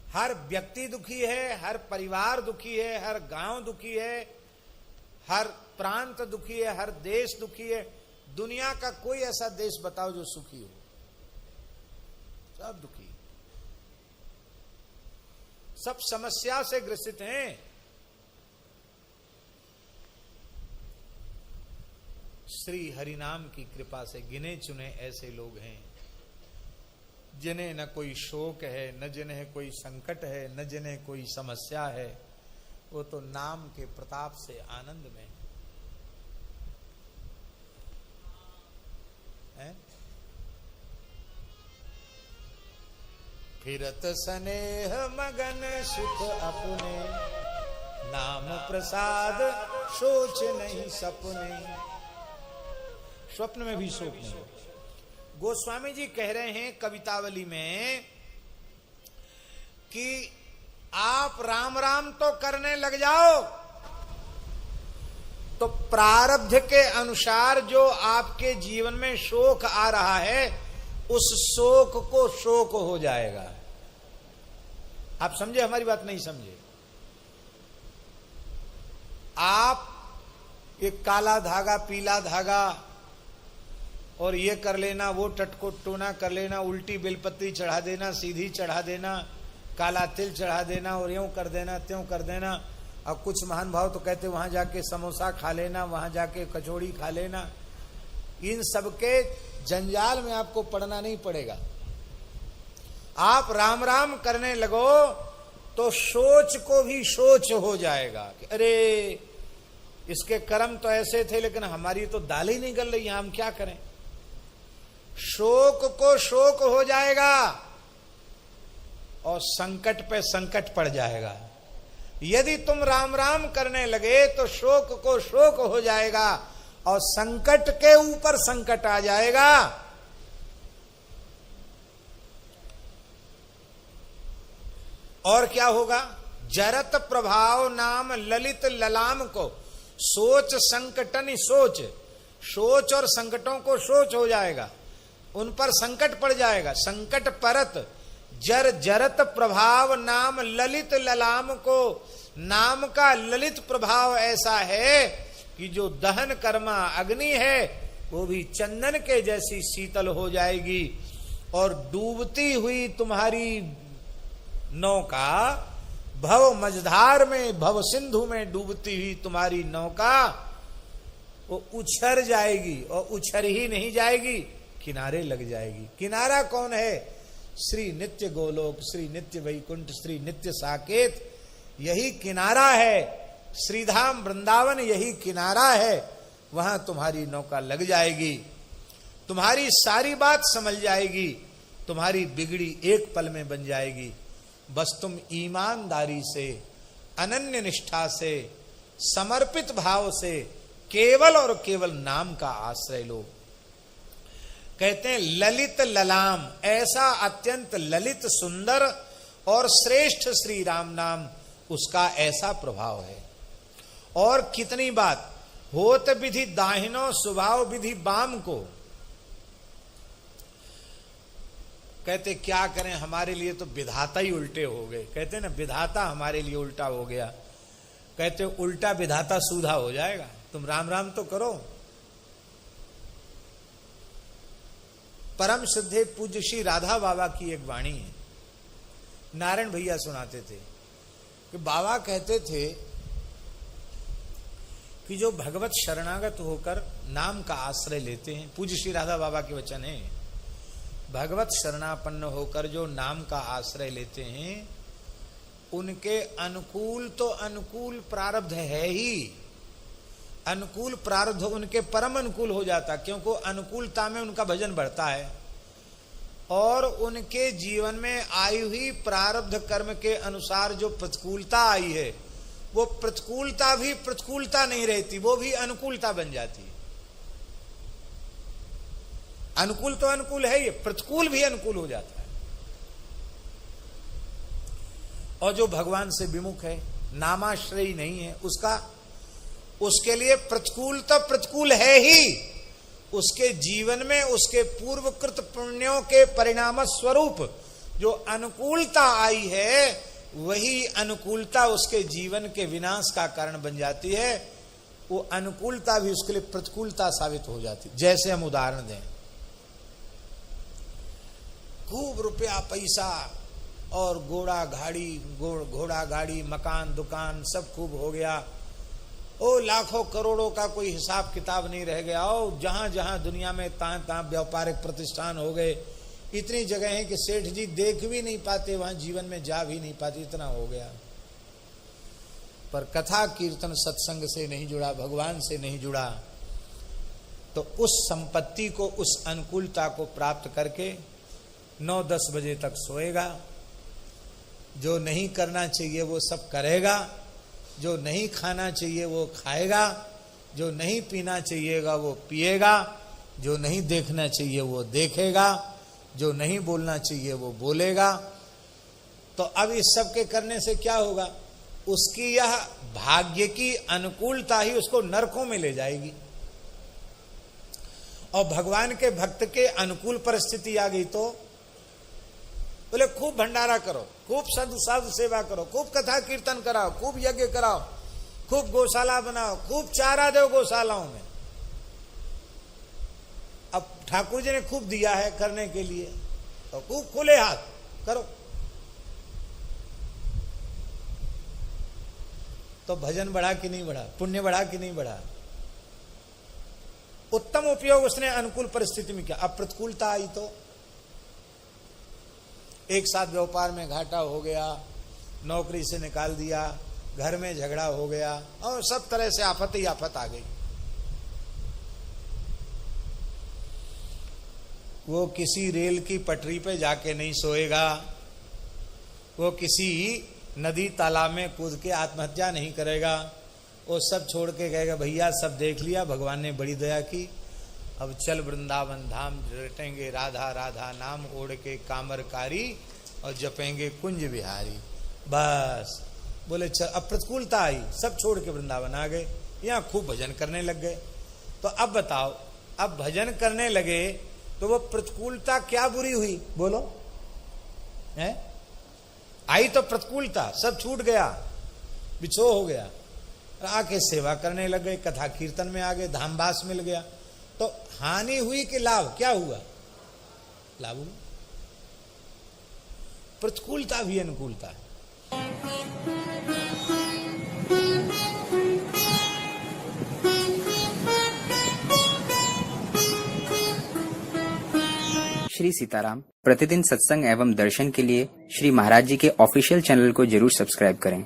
हर व्यक्ति दुखी है, हर परिवार दुखी है, हर गांव दुखी है, हर प्रांत दुखी है, हर देश दुखी है। दुनिया का कोई ऐसा देश बताओ जो सुखी हो? सब दुखी, सब समस्या से ग्रसित हैं। श्री हरिनाम की कृपा से गिने चुने ऐसे लोग हैं जिन्हें न कोई शोक है, न जिन्हें कोई संकट है, न जिन्हें कोई समस्या है। वो तो नाम के प्रताप से आनंद में है। फिरत स्नेह मगन सुख अपने, नाम प्रसाद सोच नहीं सपने। स्वप्न में भी शोक नहीं। गोस्वामी जी कह रहे हैं कवितावली में कि आप राम राम तो करने लग जाओ तो प्रारब्ध के अनुसार जो आपके जीवन में शोक आ रहा है उस शोक को शोक हो जाएगा। आप समझे? हमारी बात नहीं समझे? आप एक काला धागा, पीला धागा और ये कर लेना, वो टटको टोना कर लेना, उल्टी बेलपत्ती चढ़ा देना, सीधी चढ़ा देना, काला तिल चढ़ा देना और यूं कर देना, त्यों कर देना। और कुछ महान भाव तो कहते वहां जाके समोसा खा लेना, वहां जाके कचौड़ी खा लेना। इन सबके जंजाल में आपको पड़ना नहीं पड़ेगा। आप राम राम करने लगो तो सोच को भी सोच हो जाएगा कि अरे इसके कर्म तो ऐसे थे लेकिन हमारी तो दाल ही नहीं गल रही, हम क्या करें। शोक को शोक हो जाएगा और संकट पे संकट पड़ जाएगा। यदि तुम राम राम करने लगे तो शोक को शोक हो जाएगा और संकट के ऊपर संकट आ जाएगा। और क्या होगा? जरत प्रभाव नाम ललित ललाम को, सोच संकटनि सोच, सोच और संकटों को सोच हो जाएगा, उन पर संकट पड़ जाएगा। संकट परत जर जरत प्रभाव नाम ललित ललाम को, नाम का ललित प्रभाव ऐसा है कि जो दहन कर्मा अग्नि है वो भी चंदन के जैसी शीतल हो जाएगी। और डूबती हुई तुम्हारी नौका, भव मझधार में, भव सिंधु में डूबती हुई तुम्हारी नौका वो उछर जाएगी और उछर ही नहीं जाएगी, किनारे लग जाएगी। किनारा कौन है? श्री नित्य गोलोक, श्री नित्य वैकुंठ, श्री नित्य साकेत, यही किनारा है। श्रीधाम वृंदावन यही किनारा है। वहां तुम्हारी नौका लग जाएगी, तुम्हारी सारी बात समझ जाएगी, तुम्हारी बिगड़ी एक पल में बन जाएगी। बस तुम ईमानदारी से, अनन्य निष्ठा से, समर्पित भाव से केवल और केवल नाम का आश्रय लो। कहते हैं ललित ललाम, ऐसा अत्यंत ललित सुंदर और श्रेष्ठ श्री राम नाम, उसका ऐसा प्रभाव है। और कितनी बात, होत विधि दाहिनो स्वभाव विधि बाम को। कहते क्या करें, हमारे लिए तो विधाता ही उल्टे हो गए। कहते ना विधाता हमारे लिए उल्टा हो गया। कहते उल्टा विधाता सूधा हो जाएगा। तुम राम राम तो करो। परम श्रद्धेय पूज्य श्री राधा बाबा की एक वाणी है, नारायण भैया सुनाते थे कि बाबा कहते थे कि जो भगवत शरणागत होकर नाम का आश्रय लेते हैं, पूज्य श्री राधा बाबा के वचन है, भगवत शरणापन्न होकर जो नाम का आश्रय लेते हैं उनके अनुकूल तो अनुकूल प्रारब्ध है ही, अनुकूल प्रारब्ध उनके परम अनुकूल हो जाता, क्योंकि अनुकूलता में उनका भजन बढ़ता है। और उनके जीवन में आई हुई प्रारब्ध कर्म के अनुसार जो प्रतिकूलता आई है वो प्रतिकूलता भी प्रतिकूलता नहीं रहती, वो भी अनुकूलता बन जाती है। अनुकूल तो अनुकूल है, ये प्रतिकूल भी अनुकूल हो जाता है। और जो भगवान से विमुख है, नामाश्रयी नहीं है, उसके लिए प्रतिकूल तो प्रतिकूल है ही। उसके जीवन में उसके पूर्वकृत पुण्यों के परिणाम स्वरूप जो अनुकूलता आई है वही अनुकूलता उसके जीवन के विनाश का कारण बन जाती है। वो अनुकूलता भी उसके लिए प्रतिकूलता साबित हो जाती। जैसे हम उदाहरण दें, खूब रुपया पैसा और घोड़ा गाड़ी मकान दुकान सब खूब हो गया, ओ लाखों करोड़ों का कोई हिसाब किताब नहीं रह गया, ओ जहां जहां दुनिया में तहां व्यापारिक प्रतिष्ठान हो गए, इतनी जगह है कि सेठ जी देख भी नहीं पाते, वहां जीवन में जा भी नहीं पाते, इतना हो गया। पर कथा कीर्तन सत्संग से नहीं जुड़ा, भगवान से नहीं जुड़ा, तो उस संपत्ति को, उस अनुकूलता को प्राप्त करके 9-10 बजे तक सोएगा, जो नहीं करना चाहिए वो सब करेगा, जो नहीं खाना चाहिए वो खाएगा, जो नहीं पीना चाहिएगा वो पिएगा, जो नहीं देखना चाहिए वो देखेगा, जो नहीं बोलना चाहिए वो बोलेगा। तो अब इस सब के करने से क्या होगा? उसकी यह भाग्य की अनुकूलता ही उसको नरकों में ले जाएगी। और भगवान के भक्त के अनुकूल परिस्थिति आ गई तो बोले खूब भंडारा करो, खूब साधु सेवा करो, खूब कथा कीर्तन कराओ, खूब यज्ञ कराओ, खूब गौशाला बनाओ, खूब चारा दो गौशालाओं में। अब ठाकुर जी ने खूब दिया है करने के लिए, तो खूब खुले हाथ करो। तो भजन बढ़ा कि नहीं बढ़ा? पुण्य बढ़ा कि नहीं बढ़ा? उत्तम उपयोग उसने अनुकूल परिस्थिति में किया। अब प्रतिकूलता आई तो एक साथ व्यापार में घाटा हो गया, नौकरी से निकाल दिया, घर में झगड़ा हो गया, और सब तरह से आफत ही आफत आ गई। वो किसी रेल की पटरी पे जाके नहीं सोएगा, वो किसी नदी तालाब में कूद के आत्महत्या नहीं करेगा, वो सब छोड़ के कहेगा भैया सब देख लिया, भगवान ने बड़ी दया की, अब चल वृंदावन धाम, रटेंगे राधा राधा नाम, ओढ़ के कामरकारी और जपेंगे कुंज बिहारी। बस बोले चल, अब प्रतिकूलता आई, सब छोड़ के वृंदावन आ गए, यहाँ खूब भजन करने लग गए। तो अब बताओ, अब भजन करने लगे तो वो प्रतिकूलता क्या बुरी हुई? बोलो है? आई तो प्रतिकूलता, सब छूट गया, बिछो हो गया, आके सेवा करने लग गए, कथा कीर्तन में आ गए, धामवास मिल गया। तो हानि हुई कि लाभ? क्या हुआ? लाभ हुआ। प्रतिकूलता भी अनुकूलता है। श्री सीताराम प्रतिदिन सत्संग एवं दर्शन के लिए श्री महाराज जी के ऑफिशियल चैनल को जरूर सब्सक्राइब करें।